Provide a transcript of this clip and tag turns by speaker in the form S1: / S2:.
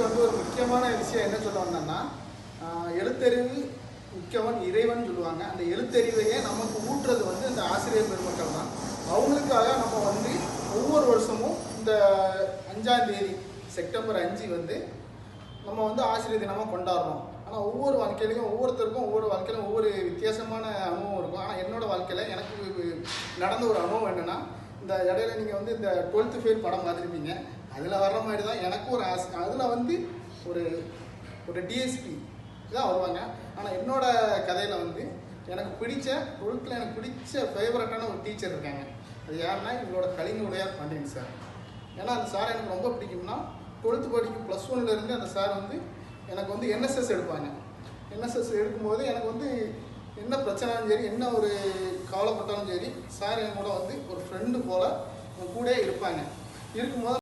S1: இன்னைக்கு வந்து ஒரு முக்கியமான விஷயம் என்ன சொல்ல வந்தேன்னா, எழுத்தறிவு முக்கியவன் இறைவன் சொல்லுவாங்க. அந்த எழுத்தறிவையே நமக்கு ஊட்டுறது வந்து இந்த ஆசிரியர் பெருமக்கள் தான். அவங்களுக்காக நம்ம வந்து ஒவ்வொரு வருஷமும் இந்த 5ஆம் தேதி செப்டம்பர் 5 வந்து நம்ம வந்து ஆசிரியர் தினமாக கொண்டாடுறோம். ஆனால் ஒவ்வொரு வாழ்க்கையிலையும் ஒவ்வொருத்தருக்கும் ஒவ்வொரு வாழ்க்கையிலும் ஒவ்வொரு வித்தியாசமான அனுபவம் இருக்கும். ஆனால் என்னோட வாழ்க்கையில் எனக்கு நடந்த ஒரு அனுபவம் என்னென்னா, இந்த இடையில நீங்கள் வந்து இந்த 12th ஃபெயில் படம் பார்த்துருப்பீங்க. அதில் வர்ற மாதிரி தான் எனக்கும் ஒரு ஆசை. அதில் வந்து ஒரு ஒரு டிஎஸ்பி தான் வருவாங்க. ஆனால் என்னோட கதையில் வந்து எனக்கு பிடிச்ச 12th எனக்கு பிடிச்ச ஃபேவரட்டான ஒரு டீச்சர் இருக்காங்க. அது யாருன்னா எங்களோட கலிங்க உடையார் பாண்டியன் சார். ஏன்னா அந்த சார் எனக்கு ரொம்ப பிடிக்கும்னா, 12th படிக்கும் +1லேருந்து அந்த சார் வந்து எனக்கு வந்து என்எஸ்எஸ் எடுப்பாங்க. என்எஸ்எஸ் எடுக்கும்போது எனக்கு வந்து என்ன பிரச்சனையும் சரி, என்ன ஒரு கவலைப்பட்டாலும் சரி, சார் என் கூட வந்து ஒரு ஃப்ரெண்டு போல் என் கூட இருப்பாங்க. இருக்கும்போது